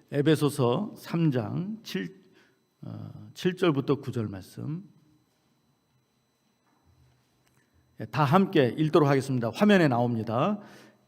에베소서 3장 7절부터 9절 말씀 다 함께 읽도록 하겠습니다. 화면에 나옵니다.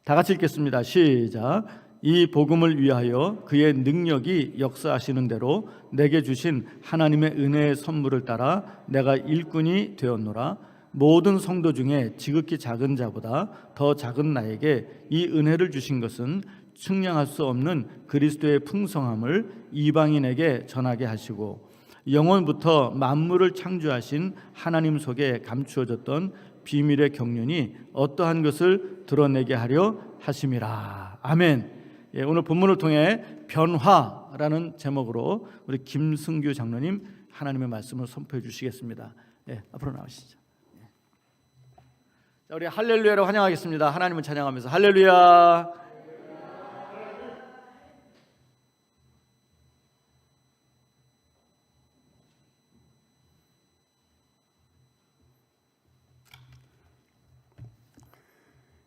다 같이 읽겠습니다. 시작. 이 복음을 위하여 그의 능력이 역사하시는 대로 내게 주신 하나님의 은혜의 선물을 따라 내가 일꾼이 되었노라. 모든 성도 중에 지극히 작은 자보다 더 작은 나에게 이 은혜를 주신 것은 측량할 수 없는 그리스도의 풍성함을 이방인에게 전하게 하시고 영원부터 만물을 창조하신 하나님 속에 감추어졌던 비밀의 경륜이 어떠한 것을 드러내게 하려 하심이라. 아멘. 오늘 본문을 통해 변화라는 제목으로 우리 김승규 장로님 하나님의 말씀을 선포해 주시겠습니다. 앞으로 나오시죠. 자, 우리 할렐루야로 환영하겠습니다. 하나님을 찬양하면서 할렐루야.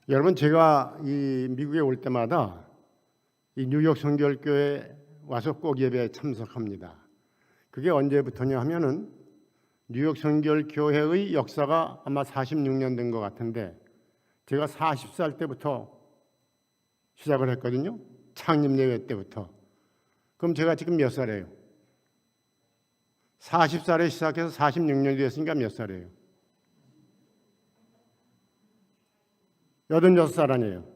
여러분, 제가 이 미국에 올 때마다 이 뉴욕 성결교회 와서 꼭 예배에 참석합니다. 그게 언제부터냐 하면은 뉴욕 성결교회의 역사가 아마 46년 된 것 같은데 제가 40살 때부터 시작을 했거든요. 창립 예배 때부터. 그럼 제가 지금 몇 살이에요? 40살에 시작해서 46년이 됐으니까 몇 살이에요? 86살 아니에요.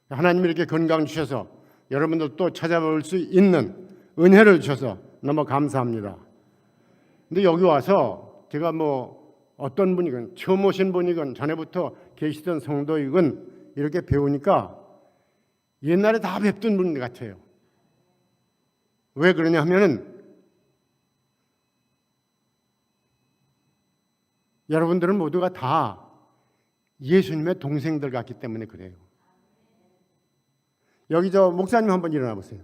하나님이 이렇게 건강 주셔서 여러분들 또 찾아볼 수 있는 은혜를 주셔서 너무 감사합니다. 근데 여기 와서 제가 어떤 분이건 처음 오신 분이건 전에부터 계시던 성도이건 이렇게 배우니까 옛날에 다 뵙던 분 같아요. 왜 그러냐 하면은 여러분들은 모두가 다 예수님의 동생들 같기 때문에 그래요. 여기 목사님 한번 일어나 보세요.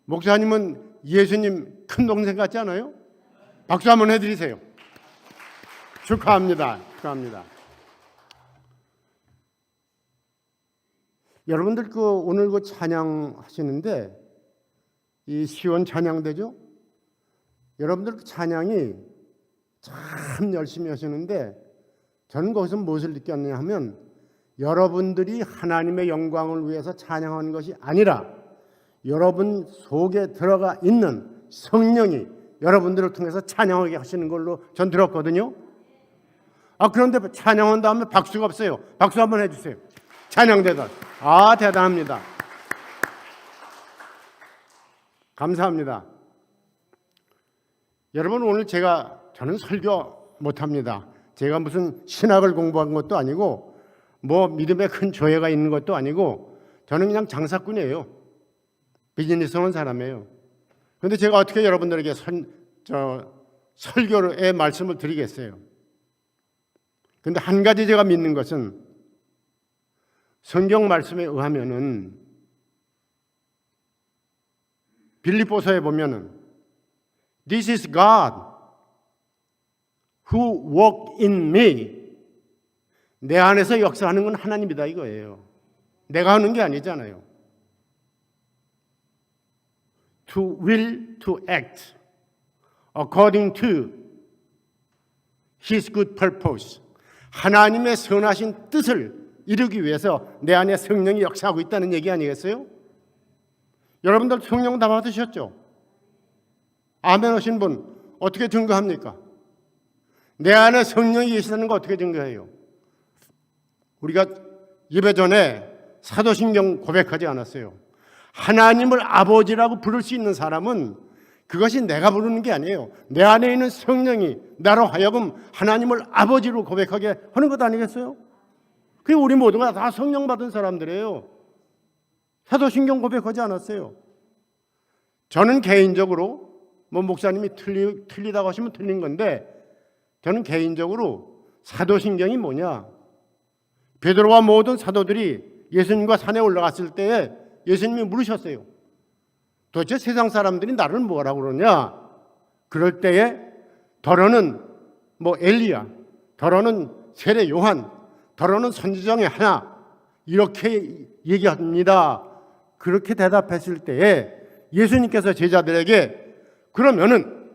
목사님은 예수님 큰 동생 같지 않아요? 박수 한번 해드리세요. 축하합니다. 축하합니다. 여러분들 오늘 찬양 하시는데 이 시원 찬양대죠? 여러분들 찬양이 참 열심히 하시는데 저는 거기서 무엇을 느꼈느냐 하면 여러분들이 하나님의 영광을 위해서 찬양하는 것이 아니라 여러분 속에 들어가 있는 성령이 여러분들을 통해서 찬양하게 하시는 걸로 전 들었거든요. 그런데 찬양한 다음에 박수가 없어요. 박수 한번 해주세요. 찬양대단. 대단합니다. 감사합니다. 여러분, 오늘 저는 설교 못합니다. 제가 무슨 신학을 공부한 것도 아니고 믿음에 큰 조예가 있는 것도 아니고 저는 그냥 장사꾼이에요. 비즈니스 하는 사람이에요. 그런데 제가 어떻게 여러분들에게 설교의 말씀을 드리겠어요? 그런데 한 가지 제가 믿는 것은 성경 말씀에 의하면은 빌립보서에 보면은 This is God who walk in me. 내 안에서 역사하는 건 하나님이다 이거예요. 내가 하는 게 아니잖아요. To will to act according to His good purpose. 하나님의 선하신 뜻을 이루기 위해서 내 안에 성령이 역사하고 있다는 얘기 아니겠어요? 여러분들 성령 다 받으셨죠? 아멘 하신 분 어떻게 증거합니까? 내 안에 성령이 계시다는 거 어떻게 증거해요? 우리가 예배 전에 사도신경 고백하지 않았어요? 하나님을 아버지라고 부를 수 있는 사람은 그것이 내가 부르는 게 아니에요. 내 안에 있는 성령이 나로 하여금 하나님을 아버지로 고백하게 하는 것 아니겠어요? 그리고 우리 모두가 다 성령 받은 사람들이에요. 사도신경 고백하지 않았어요? 저는 개인적으로 목사님이 틀리다고 하시면 틀린 건데 저는 개인적으로 사도신경이 뭐냐? 베드로와 모든 사도들이 예수님과 산에 올라갔을 때에 예수님이 물으셨어요. 도대체 세상 사람들이 나를 뭐라고 그러냐? 그럴 때에 더러는 엘리야, 더러는 세례 요한, 더러는 선지자 중에 하나 이렇게 얘기합니다. 그렇게 대답했을 때에 예수님께서 제자들에게 그러면은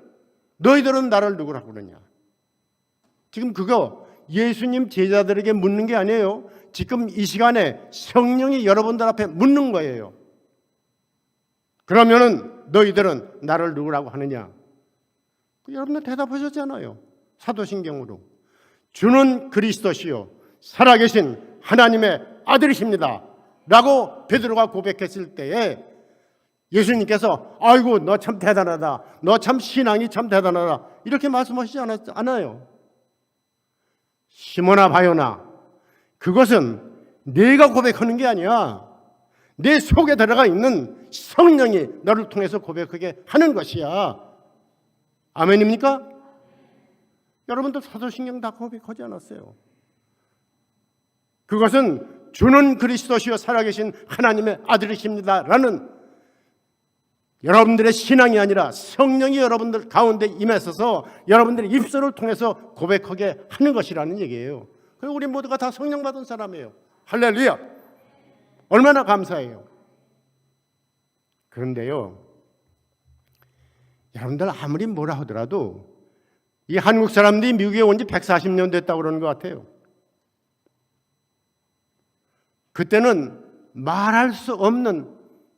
너희들은 나를 누구라고 그러냐? 지금 그거 예수님 제자들에게 묻는 게 아니에요. 지금 이 시간에 성령이 여러분들 앞에 묻는 거예요. 그러면은 너희들은 나를 누구라고 하느냐? 여러분들 대답하셨잖아요. 사도신경으로. 주는 그리스도시요 살아계신 하나님의 아들이십니다 라고 베드로가 고백했을 때에 예수님께서 아이고 너 참 대단하다, 너 참 신앙이 참 대단하다 이렇게 말씀하시지 않아요. 시몬아 바요나, 그것은 네가 고백하는 게 아니야. 내 속에 들어가 있는 성령이 너를 통해서 고백하게 하는 것이야. 아멘입니까? 여러분들 사도신경 다 고백하지 않았어요. 그것은 주는 그리스도시요 살아계신 하나님의 아들이십니다 라는 여러분들의 신앙이 아니라 성령이 여러분들 가운데 임해서서 여러분들의 입술을 통해서 고백하게 하는 것이라는 얘기예요. 그리고 우리 모두가 다 성령 받은 사람이에요. 할렐루야. 얼마나 감사해요. 그런데요, 여러분들 아무리 뭐라 하더라도 이 한국 사람들이 미국에 온 지 140년 됐다고 그러는 것 같아요. 그때는 말할 수 없는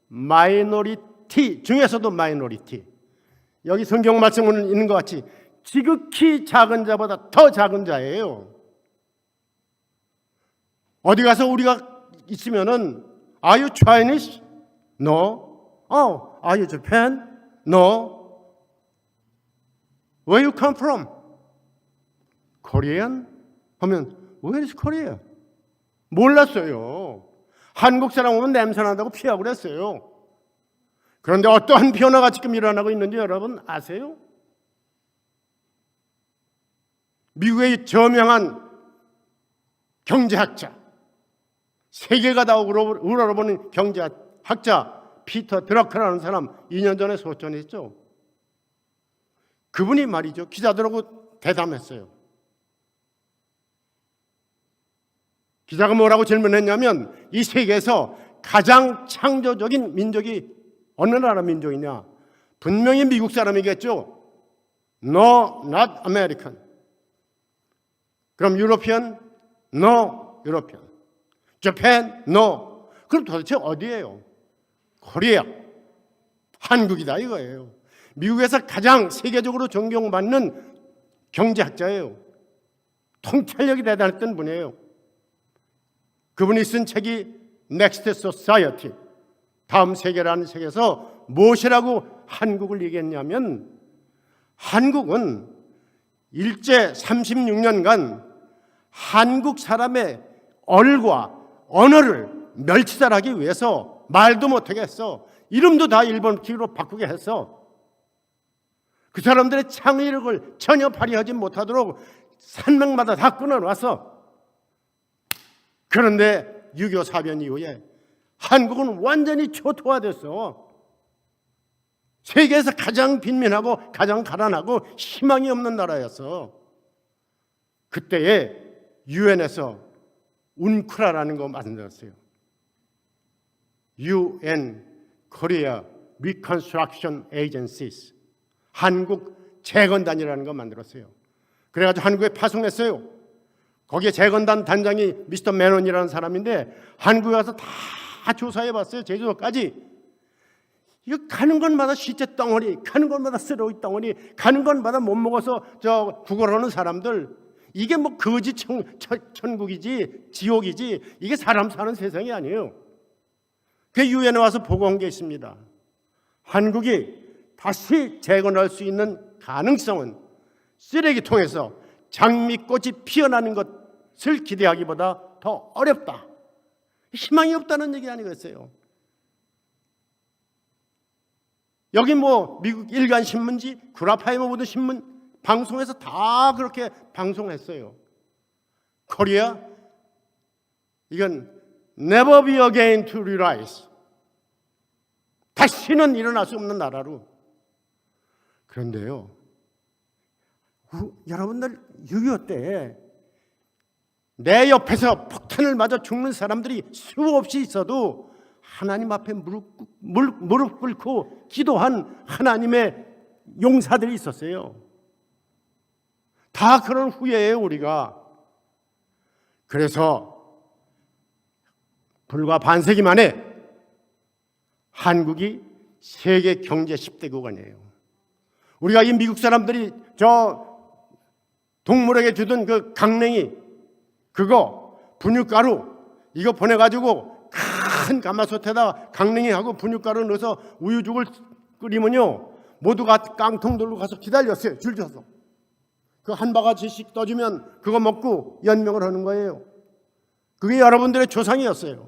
마이너리티 중에서도 마이너리티, 여기 성경 말씀은 있는 것 같이 지극히 작은 자보다 더 작은 자예요. 어디 가서 우리가 있으면은 Are you Chinese? No. Oh, are you Japan? No. Where you come from? Korean? 하면 Where is Korea? 몰랐어요. 한국 사람 오면 냄새난다고 피하고 그랬어요. 그런데 어떠한 변화가 지금 일어나고 있는지 여러분 아세요? 미국의 저명한 경제학자, 세계가 다 우러러보는 경제학자 피터 드러커라는 사람 2년 전에 소천했죠. 그분이 말이죠, 기자들하고 대담했어요. 기자가 뭐라고 질문했냐면 이 세계에서 가장 창조적인 민족이 어느 나라 민족이냐? 분명히 미국 사람이겠죠. No, not American. 그럼 European? No, European. Japan? No. 그럼 도대체 어디예요? 코리아. 한국이다 이거예요. 미국에서 가장 세계적으로 존경받는 경제학자예요. 통찰력이 대단했던 분이에요. 그분이 쓴 책이 Next Society, 다음 세계라는 책에서 무엇이라고 한국을 얘기했냐면 한국은 일제 36년간 한국 사람의 얼과 언어를 멸치살하기 위해서 말도 못하게 했어. 이름도 다 일본 기로 바꾸게 했어. 그 사람들의 창의력을 전혀 발휘하지 못하도록 산맥마다 다 끊어놨어. 그런데 6.25 사변 이후에 한국은 완전히 초토화됐어. 세계에서 가장 빈민하고 가장 가난하고 희망이 없는 나라였어. 그때에 유엔에서 운크라라는 거 만들었어요. UN Korea Reconstruction Agencies, 한국 재건단이라는 거 만들었어요. 그래가지고 한국에 파송했어요. 거기에 재건단 단장이 미스터 매논이라는 사람인데 한국에 가서 다 조사해봤어요. 제주도까지. 이거 가는 곳마다 시체 덩어리, 가는 곳마다 쓰레기 덩어리, 가는 곳마다 못 먹어서 구걸하는 사람들. 이게 뭐 거지 천국이지 지옥이지 이게 사람 사는 세상이 아니에요. 그 유엔에 와서 보고한 게 있습니다. 한국이 다시 재건할 수 있는 가능성은 쓰레기통에서 장미꽃이 피어나는 것을 기대하기보다 더 어렵다. 희망이 없다는 얘기 아니겠어요? 여기 뭐 미국 일간 신문지, 구라파이머 모든 신문 방송에서 다 그렇게 방송했어요. 코리아, 이건 never be again to realize. 다시는 일어날 수 없는 나라로. 그런데요, 여러분들 6.25 때 내 옆에서 폭탄을 맞아 죽는 사람들이 수없이 있어도 하나님 앞에 무릎 꿇고 기도한 하나님의 용사들이 있었어요. 다 그런 후예예요, 우리가. 그래서 불과 반세기 만에 한국이 세계 경제 10대국이 아니에요. 우리가 이 미국 사람들이 저 동물에게 주던 그 강냉이, 그거 분유가루 이거 보내가지고 큰 가마솥에다 강냉이하고 분유가루 넣어서 우유죽을 끓이면요, 모두가 깡통 들고 가서 기다렸어요. 줄 서서. 그 한 바가지씩 떠주면 그거 먹고 연명을 하는 거예요. 그게 여러분들의 조상이었어요.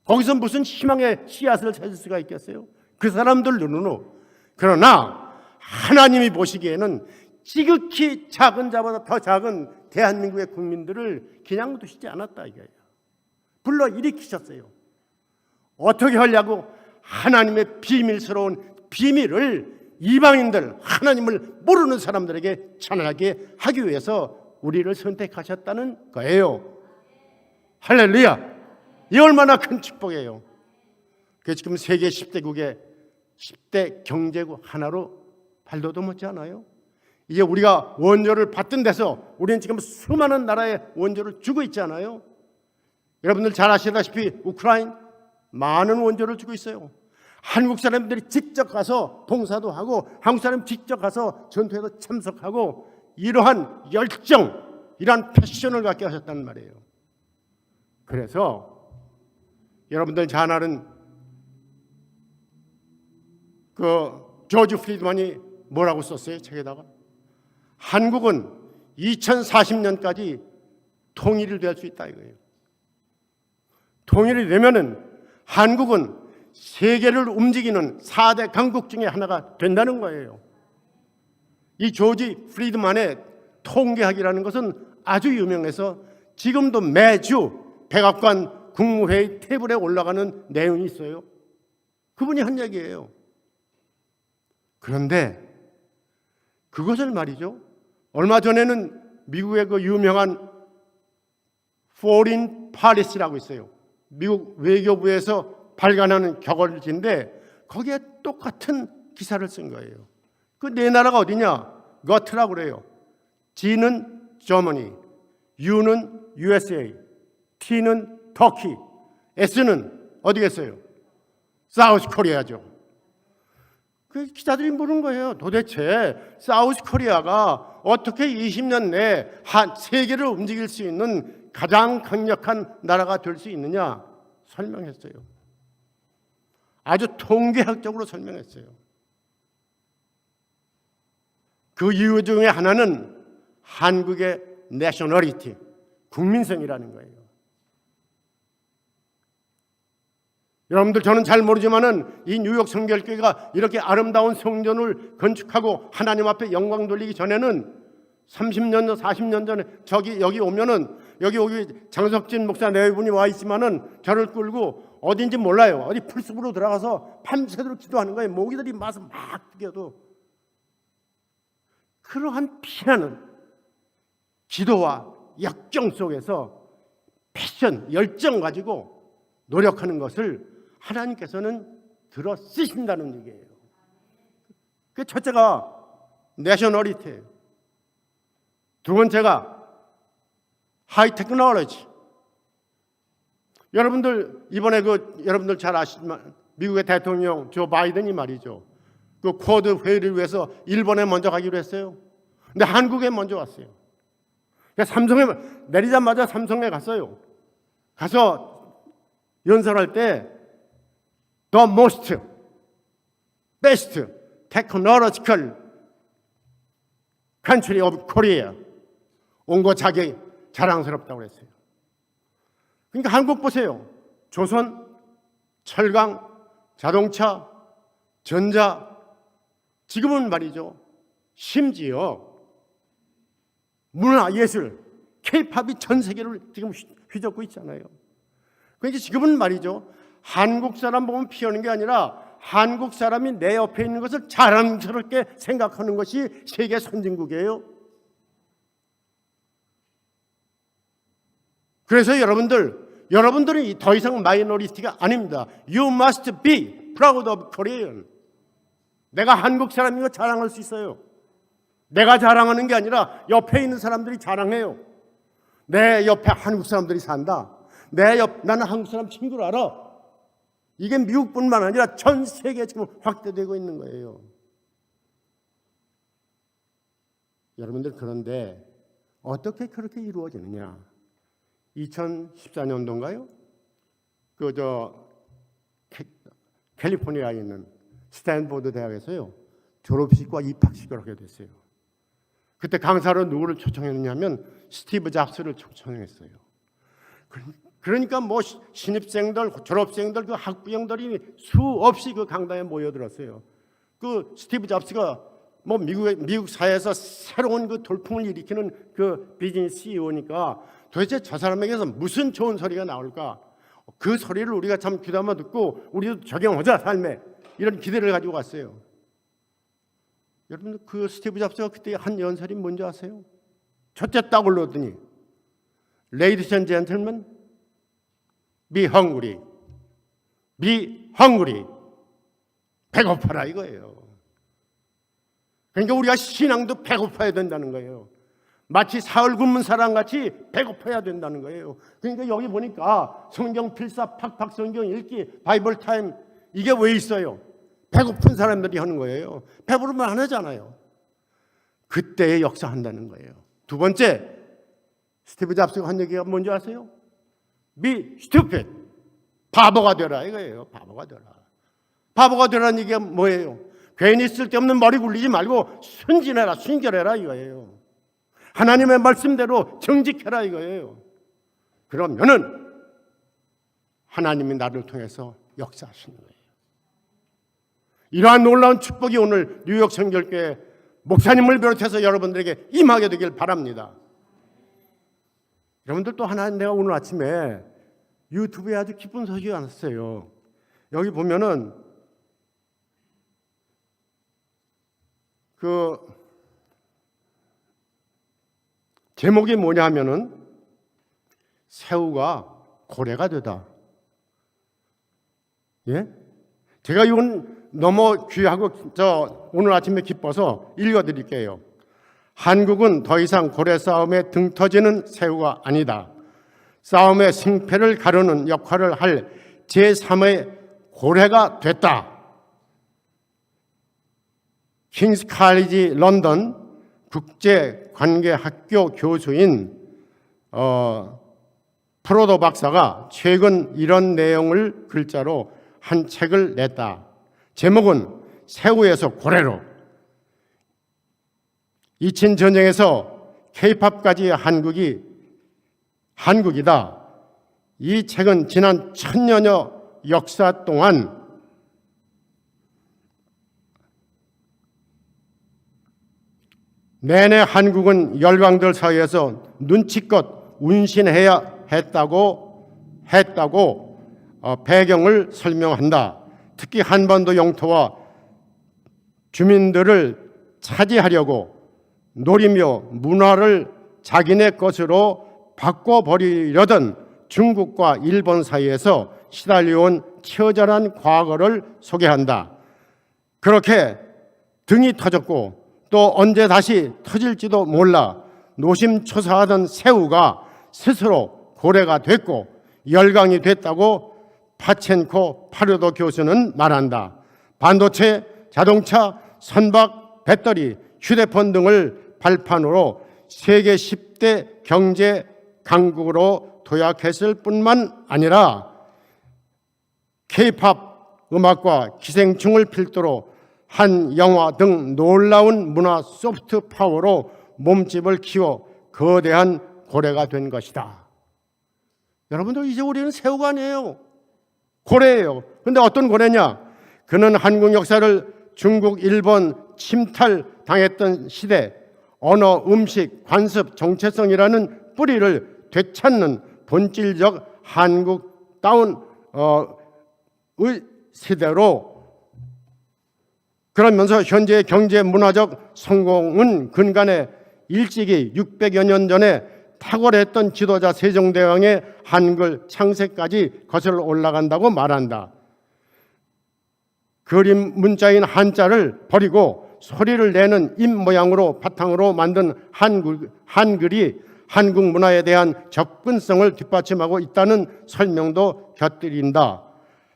거기서 무슨 희망의 씨앗을 찾을 수가 있겠어요? 그 사람들 눈으로. 그러나 하나님이 보시기에는 지극히 작은 자보다 더 작은 대한민국의 국민들을 그냥 두시지 않았다 이거예요. 불러 일으키셨어요. 어떻게 하려고? 하나님의 비밀스러운 비밀을 이방인들, 하나님을 모르는 사람들에게 전하게 하기 위해서 우리를 선택하셨다는 거예요. 할렐루야! 이 얼마나 큰 축복이에요. 그래서 지금 세계 10대국의 10대 경제국 하나로 발돋움 못지 않아요? 이제 우리가 원조를 받던 데서 우리는 지금 수많은 나라에 원조를 주고 있지 않아요? 여러분들 잘 아시다시피 우크라이나 많은 원조를 주고 있어요. 한국 사람들이 직접 가서 봉사도 하고 한국 사람 직접 가서 전투에도 참석하고 이러한 열정, 이러한 패션을 갖게 하셨다는 말이에요. 그래서 여러분들 잘 아는 그 조지 프리드만이 뭐라고 썼어요? 책에다가 한국은 2040년까지 통일이 될 수 있다 이거예요. 통일이 되면은 한국은 세계를 움직이는 4대 강국 중에 하나가 된다는 거예요. 이 조지 프리드만의 통계학이라는 것은 아주 유명해서 지금도 매주 백악관 국무회의 테이블에 올라가는 내용이 있어요. 그분이 한 얘기예요. 그런데 그것을 말이죠, 얼마 전에는 미국의 그 유명한 Foreign Policy라고 있어요. 미국 외교부에서 발간하는 격언지인데 거기에 똑같은 기사를 쓴 거예요. 그 네 나라가 어디냐? 거트라고 그래요. G는 Germany, U는 USA, T는 터키, S는 어디겠어요? 사우스 코리아죠. 그 기자들이 물은 거예요. 도대체 사우스 코리아가 어떻게 20년 내에 세계를 움직일 수 있는 가장 강력한 나라가 될 수 있느냐 설명했어요. 아주 통계학적으로 설명했어요. 그 이유 중에 하나는 한국의 내셔널리티, 국민성이라는 거예요. 여러분들 저는 잘 모르지만은 이 뉴욕 성결교회가 이렇게 아름다운 성전을 건축하고 하나님 앞에 영광 돌리기 전에는 30년 전, 40년 전에 여기 오면은 여기 장석진 목사 내분이 와 있지만은 저를 끌고 어딘지 몰라요. 어디 풀숲으로 들어가서 밤새도록 기도하는 거예요. 모기들이 와서 막 뛰어도. 그러한 피나는 기도와 역정 속에서 패션, 열정 가지고 노력하는 것을 하나님께서는 들어 쓰신다는 얘기예요. 그 첫째가 내셔널리티예요. 두 번째가 하이 테크놀로지. 여러분들 이번에 여러분들 잘 아시지만 미국의 대통령 조 바이든이 말이죠. 그 쿼드 회의를 위해서 일본에 먼저 가기로 했어요. 근데 한국에 먼저 왔어요. 그러니까 삼성에 내리자마자 삼성에 갔어요. 가서 연설할 때 The most best technological country of Korea 온 거 자기 자랑스럽다고 했어요. 그러니까 한국 보세요. 조선, 철강, 자동차, 전자, 지금은 말이죠. 심지어 문화, 예술, K-팝이 전 세계를 지금 휘젓고 있잖아요. 그러니까 지금은 말이죠. 한국 사람 보면 피하는 게 아니라 한국 사람이 내 옆에 있는 것을 자랑스럽게 생각하는 것이 세계 선진국이에요. 그래서 여러분들 여러분들은 더 이상 마이너리티가 아닙니다. You must be proud of Korean. 내가 한국 사람인 거 자랑할 수 있어요. 내가 자랑하는 게 아니라 옆에 있는 사람들이 자랑해요. 내 옆에 한국 사람들이 산다. 나는 한국 사람 친구를 알아. 이게 미국뿐만 아니라 전 세계에 지금 확대되고 있는 거예요. 여러분들, 그런데 어떻게 그렇게 이루어지느냐? 2014년도인가요? 캘리포니아에 있는 스탠포드 대학에서요, 졸업식과 입학식을 하게 됐어요. 그때 강사로 누구를 초청했냐면 스티브 잡스를 초청했어요. 그러니까 뭐 신입생들, 졸업생들, 그 학부형들이 수없이 그 강당에 모여들었어요. 그 스티브 잡스가 뭐 미국 사회에서 새로운 그 돌풍을 일으키는 그 비즈니스 CEO니까 도대체 저 사람에게서 무슨 좋은 소리가 나올까? 그 소리를 우리가 참 귀담아 듣고 우리도 적용하자 삶에, 이런 기대를 가지고 갔어요. 여러분들, 그 스티브 잡스가 그때 한 연설이 뭔지 아세요? 첫째 딱 올라오더니 Ladies and gentlemen, be hungry. be hungry. 배고파라 이거예요. 그러니까 우리가 신앙도 배고파야 된다는 거예요. 마치 사흘 굶은 사람같이 배고파야 된다는 거예요. 그러니까 여기 보니까 성경 필사, 팍팍 성경 읽기, 바이블 타임, 이게 왜 있어요? 배고픈 사람들이 하는 거예요. 배부르면 안 하잖아요. 그때의 역사한다는 거예요. 두 번째, 스티브 잡스가 한 얘기가 뭔지 아세요? Be stupid. 바보가 되라 이거예요. 바보가 되라. 바보가 되라는 얘기가 뭐예요? 괜히 쓸데없는 머리 굴리지 말고 순진해라, 순결해라 이거예요. 하나님의 말씀대로 정직해라 이거예요. 그러면은 하나님이 나를 통해서 역사하시는 거예요. 이러한 놀라운 축복이 오늘 뉴욕 성결교회 목사님을 비롯해서 여러분들에게 임하게 되길 바랍니다. 여러분들, 또 하나, 내가 오늘 아침에 유튜브에 아주 기쁜 소식이 왔어요. 여기 보면은 그 제목이 뭐냐 하면은 새우가 고래가 되다. 예? 제가 이건 너무 귀하고 오늘 아침에 기뻐서 읽어드릴게요. 한국은 더 이상 고래 싸움에 등 터지는 새우가 아니다. 싸움의 승패를 가르는 역할을 할 제3의 고래가 됐다. 킹스 칼리지 런던 국제관계학교 교수인 프로도 박사가 최근 이런 내용을 글자로 한 책을 냈다. 제목은 새우에서 고래로. 2차 전쟁에서 K-팝까지 한국이다. 이 책은 지난 1000년여 역사 동안 내내 한국은 열강들 사이에서 눈치껏 운신해야 했다고 배경을 설명한다. 특히 한반도 영토와 주민들을 차지하려고 노리며 문화를 자기네 것으로 바꿔버리려던 중국과 일본 사이에서 시달려온 처절한 과거를 소개한다. 그렇게 등이 터졌고 또 언제 다시 터질지도 몰라 노심초사하던 새우가 스스로 고래가 됐고 열강이 됐다고 파첸코 파르도 교수는 말한다. 반도체, 자동차, 선박, 배터리, 휴대폰 등을 발판으로 세계 10대 경제 강국으로 도약했을 뿐만 아니라 K-팝 음악과 기생충을 필두로 한 영화 등 놀라운 문화 소프트 파워로 몸집을 키워 거대한 고래가 된 것이다. 여러분들, 이제 우리는 새우가 아니에요. 고래예요. 그런데 어떤 고래냐? 그는 한국 역사를 중국, 일본 침탈당했던 시대 언어, 음식, 관습, 정체성이라는 뿌리를 되찾는 본질적 한국다운 시대로, 그러면서 현재의 경제 문화적 성공은 근간에 일찍이 600여 년 전에 탁월했던 지도자 세종대왕의 한글 창세까지 거슬러 올라간다고 말한다. 그림 문자인 한자를 버리고 소리를 내는 입 모양으로 바탕으로 만든 한글이 한국 문화에 대한 접근성을 뒷받침하고 있다는 설명도 곁들인다.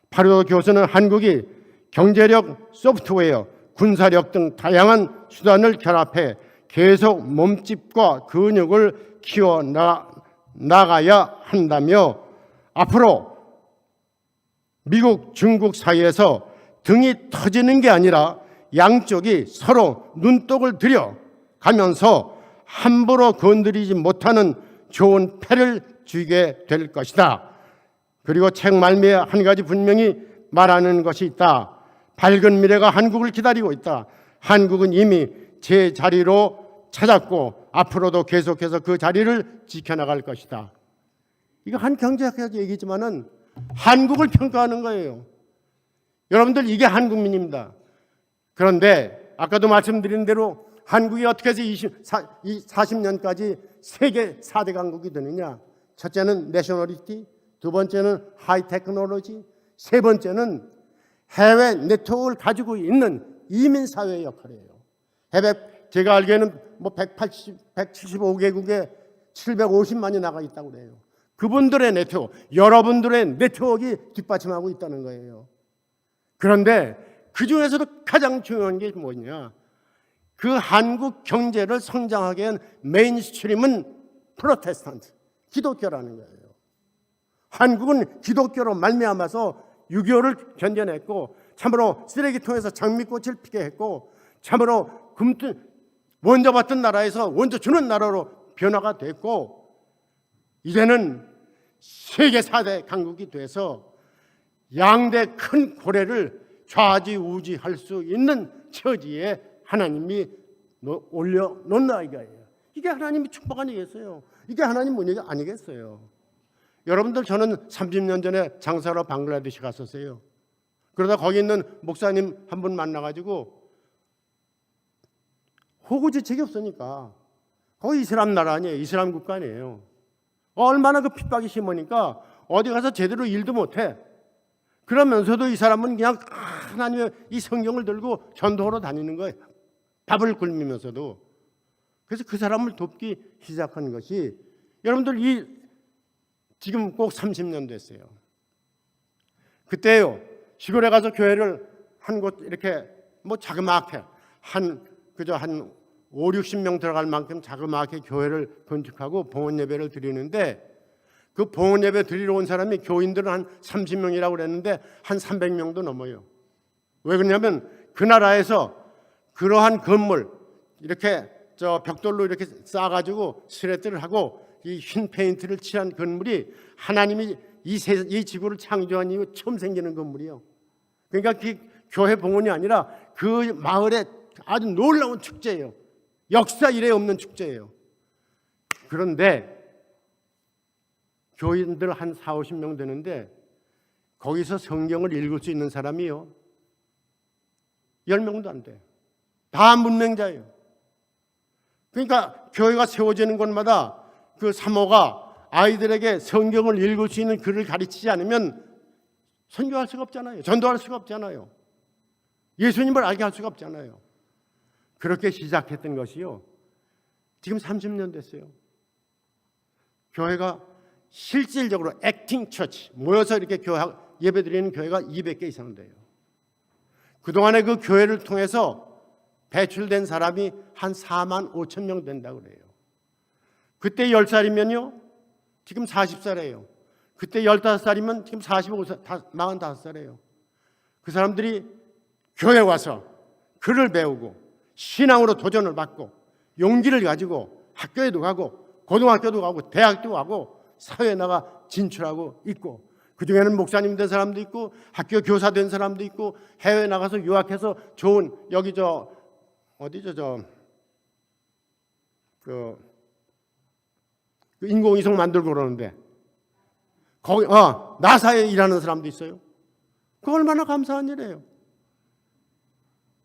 파료 교수는 한국이 경제력, 소프트웨어, 군사력 등 다양한 수단을 결합해 계속 몸집과 근육을 키워나가야 한다며 앞으로 미국, 중국 사이에서 등이 터지는 게 아니라 양쪽이 서로 눈독을 들여 가면서 함부로 건드리지 못하는 좋은 패를 쥐게 될 것이다. 그리고 책 말미에 한 가지 분명히 말하는 것이 있다. 밝은 미래가 한국을 기다리고 있다. 한국은 이미 제 자리로 찾았고 앞으로도 계속해서 그 자리를 지켜나갈 것이다. 이거 한 경제학자 얘기지만은 한국을 평가하는 거예요. 여러분들 이게 한국민입니다. 그런데 아까도 말씀드린 대로 한국이 어떻게 해서 40년까지 세계 4대 강국이 되느냐. 첫째는 내셔널리티, 두 번째는 하이 테크놀로지, 세 번째는 해외 네트워크를 가지고 있는 이민 사회의 역할이에요. 제가 알기에는 175개국에 750만이 나가 있다고 그래요. 그분들의 네트워크, 여러분들의 네트워크가 뒷받침하고 있다는 거예요. 그런데 그 중에서도 가장 중요한 게 뭐냐? 그 한국 경제를 성장하게 한 메인스트림은 프로테스탄트, 기독교라는 거예요. 한국은 기독교로 말미암아서 6.25를 견뎌냈고 참으로 쓰레기통에서 장미꽃을 피게 했고 참으로 원조 받던 나라에서 원조 주는 나라로 변화가 됐고 이제는 세계 4대 강국이 돼서 양대 큰 고래를 좌지우지할 수 있는 처지에 하나님이 올려놓는다 이거예요. 이게 하나님이 축복 아니겠어요? 이게 하나님 은혜가 아니겠어요? 여러분들 저는 30년 전에 장사로 방글라데시 갔었어요. 그러다 거기 있는 목사님 한 분 만나가지고 호구지책이 없으니까 거기 이슬람 나라 아니에요. 이슬람 국가 아니에요. 얼마나 그 핍박이 심으니까 어디 가서 제대로 일도 못해. 그러면서도 이 사람은 그냥 하나님의 이 성경을 들고 전도하러 다니는 거예요. 밥을 굶으면서도. 그래서 그 사람을 돕기 시작한 것이 여러분들 지금 꼭 30년 됐어요. 그때요 시골에 가서 교회를 한 곳 이렇게 자그마하게 그저 한 5, 60명 들어갈 만큼 자그마하게 교회를 건축하고 봉헌 예배를 드리는데 그 봉헌 예배 드리러 온 사람이 교인들은 한 30명이라고 그랬는데 한 300명도 넘어요. 왜 그러냐면 그 나라에서 그러한 건물 이렇게 벽돌로 이렇게 쌓아가지고 스레트를 하고 이 흰 페인트를 칠한 건물이 하나님이 이 지구를 창조한 이후 처음 생기는 건물이에요. 그러니까 그 교회 봉헌이 아니라 그 마을의 아주 놀라운 축제예요. 역사 이래 없는 축제예요. 그런데 교인들 한 4, 50명 되는데 거기서 성경을 읽을 수 있는 사람이요 10명도 안 돼. 다 문맹자예요. 그러니까 교회가 세워지는 곳마다 그 사모가 아이들에게 성경을 읽을 수 있는 글을 가르치지 않으면 선교할 수가 없잖아요. 전도할 수가 없잖아요. 예수님을 알게 할 수가 없잖아요. 그렇게 시작했던 것이요 지금 30년 됐어요. 교회가 실질적으로 액팅 처치 모여서 이렇게 예배드리는 교회가 200개 이상 돼요. 그동안에 그 교회를 통해서 배출된 사람이 한 4만 5천 명 된다고 그래요. 그때 10살이면요 지금 40살이에요. 그때 15살이면 지금 45살, 45살이에요. 그 사람들이 교회 와서 글을 배우고 신앙으로 도전을 받고 용기를 가지고 학교에도 가고 고등학교도 가고 대학도 가고 사회에 나가 진출하고 있고 그중에는 목사님 된 사람도 있고 학교 교사 된 사람도 있고 해외에 나가서 유학해서 좋은 여기 그 인공위성 만들고 그러는데 거기 나사에 일하는 사람도 있어요. 그거 얼마나 감사한 일이에요.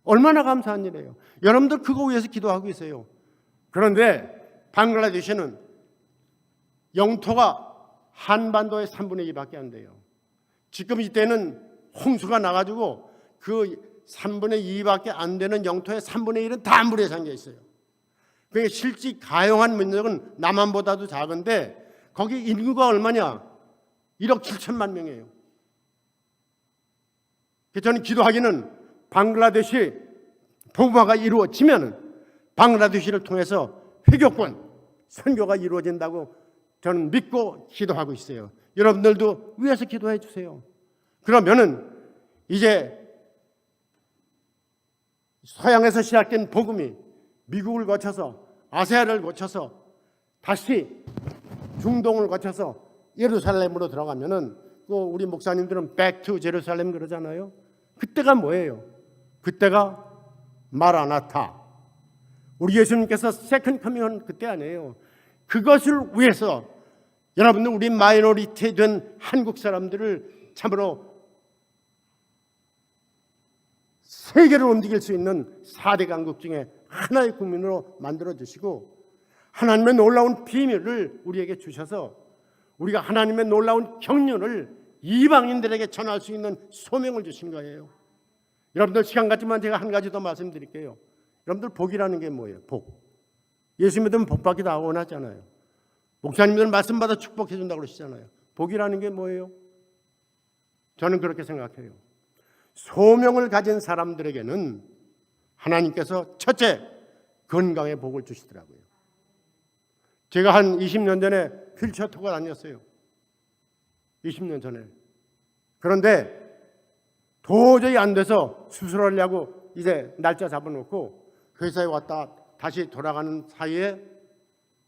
얼마나 감사한 일이에요. 여러분들 그거 위해서 기도하고 있어요. 그런데 방글라데시는 영토가 한반도의 3분의 2밖에 안 돼요. 지금 이때는 홍수가 나가지고 그 3분의 2밖에 안 되는 영토의 3분의 1은 다 물에 잠겨 있어요. 그러니까 실제 가용한 면적은 남한보다도 작은데 거기 인구가 얼마냐? 1억 7천만 명이에요. 그래서 저는 기도하기는 방글라데시 복음화가 이루어지면 방글라데시를 통해서 회교권 선교가 이루어진다고 저는 믿고 기도하고 있어요. 여러분들도 위해서 기도해 주세요. 그러면은 이제 서양에서 시작된 복음이 미국을 거쳐서 아시아를 거쳐서 다시 중동을 거쳐서 예루살렘으로 들어가면은 또 우리 목사님들은 back to 제루살렘 그러잖아요. 그때가 뭐예요? 그때가 마라나타. 우리 예수님께서 세컨 커밍은 그때 아니에요. 그것을 위해서 여러분들 우리 마이너리티 된 한국 사람들을 참으로 세계를 움직일 수 있는 4대 강국 중에 하나의 국민으로 만들어 주시고 하나님의 놀라운 비밀을 우리에게 주셔서 우리가 하나님의 놀라운 경륜을 이방인들에게 전할 수 있는 소명을 주신 거예요. 여러분들 시간 같지만 제가 한 가지 더 말씀드릴게요. 여러분들 복이라는 게 뭐예요? 복. 예수 믿으면 복받기 다 원하잖아요. 목사님들 말씀 받아 축복해 준다고 그러시잖아요. 복이라는 게 뭐예요? 저는 그렇게 생각해요. 소명을 가진 사람들에게는 하나님께서 첫째 건강의 복을 주시더라고요. 제가 한 20년 전에 휠체어 타고 다녔어요. 20년 전에. 그런데 도저히 안 돼서 수술하려고 이제 날짜 잡아놓고 회사에 왔다 다시 돌아가는 사이에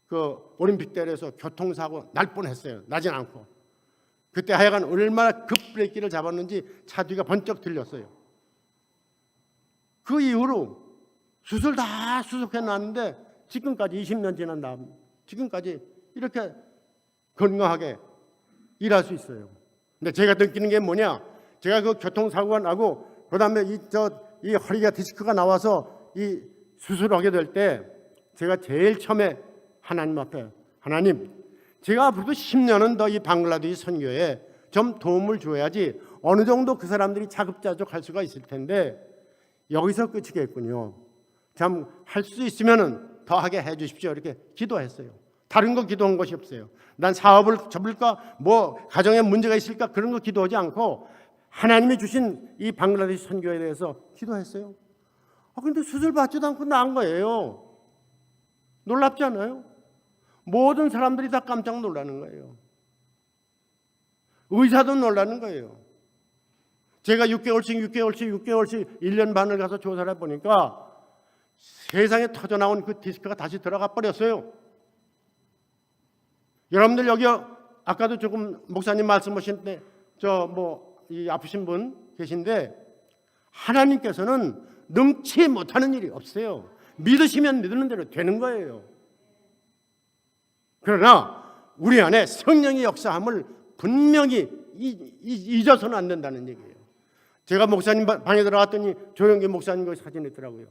그 올림픽대로에서 교통사고 날 뻔했어요. 나진 않고. 그때 하여간 얼마나 급브레이크를 잡았는지 차 뒤가 번쩍 들렸어요. 그 이후로 수술 다 수속해 놨는데 지금까지 20년 지난 다음 지금까지 이렇게 건강하게 일할 수 있어요. 근데 제가 느끼는 게 뭐냐? 제가 그 교통사고가 나고 그다음에 이 허리가 디스크가 나와서 이 수술을 하게 될 때 제가 제일 처음에 하나님 앞에 하나님 제가 앞으로도 10년은 더 이 방글라데시 선교에 좀 도움을 줘야지 어느 정도 그 사람들이 자급자족할 수가 있을 텐데 여기서 끝이겠군요. 참 할 수 있으면은 더 하게 해 주십시오. 이렇게 기도했어요. 다른 거 기도한 것이 없어요. 난 사업을 접을까 뭐 가정에 문제가 있을까 그런 거 기도하지 않고 하나님이 주신 이 방글라데시 선교에 대해서 기도했어요. 근데 수술 받지도 않고 나은 거예요. 놀랍지 않아요? 모든 사람들이 다 깜짝 놀라는 거예요. 의사도 놀라는 거예요. 제가 6개월씩 1년 반을 가서 조사를 해보니까 세상에 터져나온 그 디스크가 다시 들어가 버렸어요. 여러분들 여기 아까도 조금 목사님 말씀하신 때 이 아프신 분 계신데 하나님께서는 능치 못하는 일이 없어요. 믿으시면 믿는 대로 되는 거예요. 그러나 우리 안에 성령의 역사함을 분명히 잊어서는 안 된다는 얘기예요. 제가 목사님 방에 들어갔더니 조영기 목사님 그 사진이 있더라고요.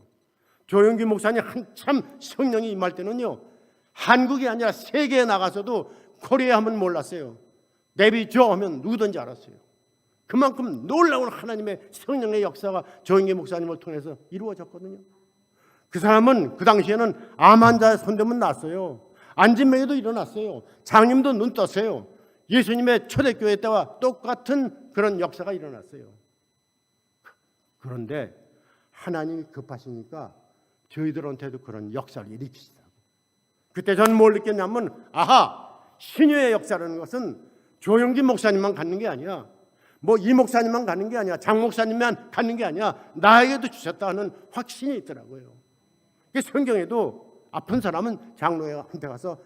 조영기 목사님 한참 성령이 임할 때는요. 한국이 아니라 세계에 나가서도 코리아 하면 몰랐어요. 데비 조 하면 누구든지 알았어요. 그만큼 놀라운 하나님의 성령의 역사가 조영기 목사님을 통해서 이루어졌거든요. 그 사람은 그 당시에는 암 환자의 손대면 났어요. 안진뱅이도 일어났어요. 장님도 눈 떴어요. 예수님의 초대교회 때와 똑같은 그런 역사가 일어났어요. 그런데 하나님이 급하시니까 저희들한테도 그런 역사를 일으키시더라고요. 그때 저는 뭘 느꼈냐면 신유의 역사라는 것은 조영기 목사님만 갖는 게 아니야. 뭐 이 목사님만 갖는 게 아니야. 장 목사님만 갖는 게 아니야. 나에게도 주셨다는 확신이 있더라고요. 성경에도 아픈 사람은 장로한테 가서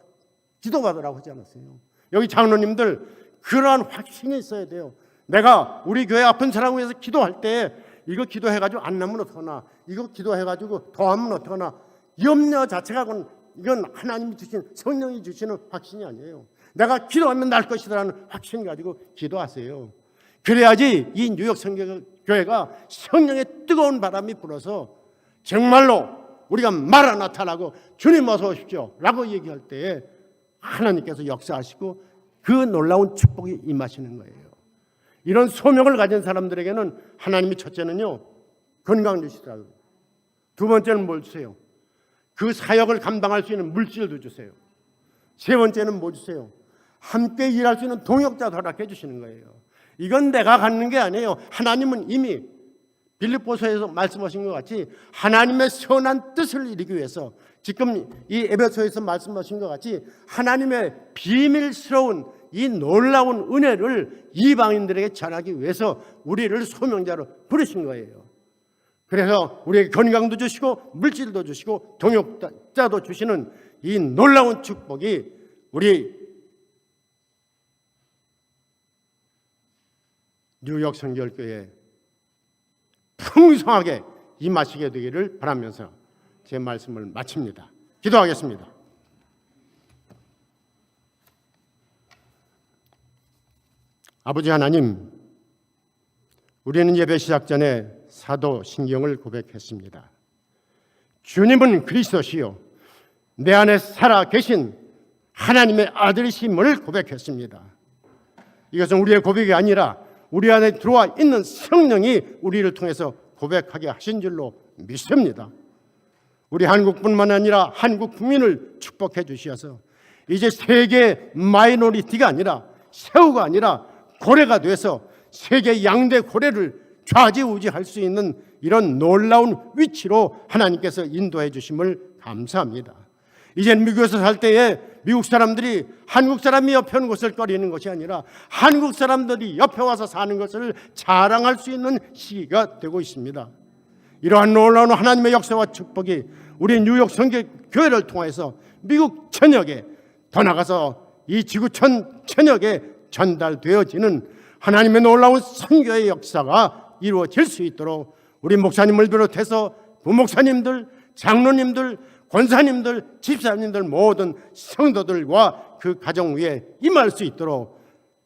기도받으라고 하지 않았어요. 여기 장로님들 그러한 확신이 있어야 돼요. 내가 우리 교회 아픈 사람을 위해서 기도할 때 이거 기도해가지고 안 나면 어떡하나, 이거 기도해가지고 더 하면 어떡하나, 염려 자체가 이건 하나님이 주신 성령이 주시는 확신이 아니에요. 내가 기도하면 날 것이라는 확신 가지고 기도하세요. 그래야지 이 뉴욕 선교교회가 성령의 뜨거운 바람이 불어서 정말로 우리가 마라나타라고 주님 어서 오십시오 라고 얘기할 때 하나님께서 역사하시고 그 놀라운 축복이 임하시는 거예요. 이런 소명을 가진 사람들에게는 하나님이 첫째는요, 건강 주시더라고요. 두 번째는 뭘 주세요? 그 사역을 감당할 수 있는 물질도 주세요. 세 번째는 뭐 주세요? 함께 일할 수 있는 동역자도 허락해 주시는 거예요. 이건 내가 갖는 게 아니에요. 하나님은 이미 빌립보서에서 말씀하신 것 같이 하나님의 선한 뜻을 이루기 위해서, 지금 이 에베소에서 말씀하신 것 같이 하나님의 비밀스러운 이 놀라운 은혜를 이방인들에게 전하기 위해서 우리를 소명자로 부르신 거예요. 그래서 우리에게 건강도 주시고 물질도 주시고 동역자도 주시는 이 놀라운 축복이 우리 뉴욕 성결교회에 풍성하게 임하시게 되기를 바라면서 제 말씀을 마칩니다. 기도하겠습니다. 아버지 하나님, 우리는 예배 시작 전에 사도신경을 고백했습니다. 주님은 그리스도시요 내 안에 살아 계신 하나님의 아들이심을 고백했습니다. 이것은 우리의 고백이 아니라 우리 안에 들어와 있는 성령이 우리를 통해서 고백하게 하신 줄로 믿습니다. 우리 한국뿐만 아니라 한국 국민을 축복해 주셔서 이제 세계 마이너리티가 아니라 새우가 아니라 고래가 돼서 세계 양대 고래를 좌지우지할 수 있는 이런 놀라운 위치로 하나님께서 인도해 주심을 감사합니다. 이제는 미국에서 살 때에 미국 사람들이 한국 사람이 옆에 오는 것을 꺼리는 것이 아니라 한국 사람들이 옆에 와서 사는 것을 자랑할 수 있는 시기가 되고 있습니다. 이러한 놀라운 하나님의 역사와 축복이 우리 뉴욕 성결교회를 통해서 미국 전역에, 더 나가서 이 지구촌 전역에 전달되어지는 하나님의 놀라운 선교의 역사가 이루어질 수 있도록 우리 목사님을 비롯해서 부목사님들, 장로님들, 권사님들, 집사님들 모든 성도들과 그 가정 위에 임할 수 있도록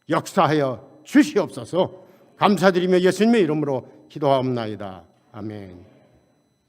역사하여 주시옵소서. 감사드리며 예수님의 이름으로 기도하옵나이다. 아멘.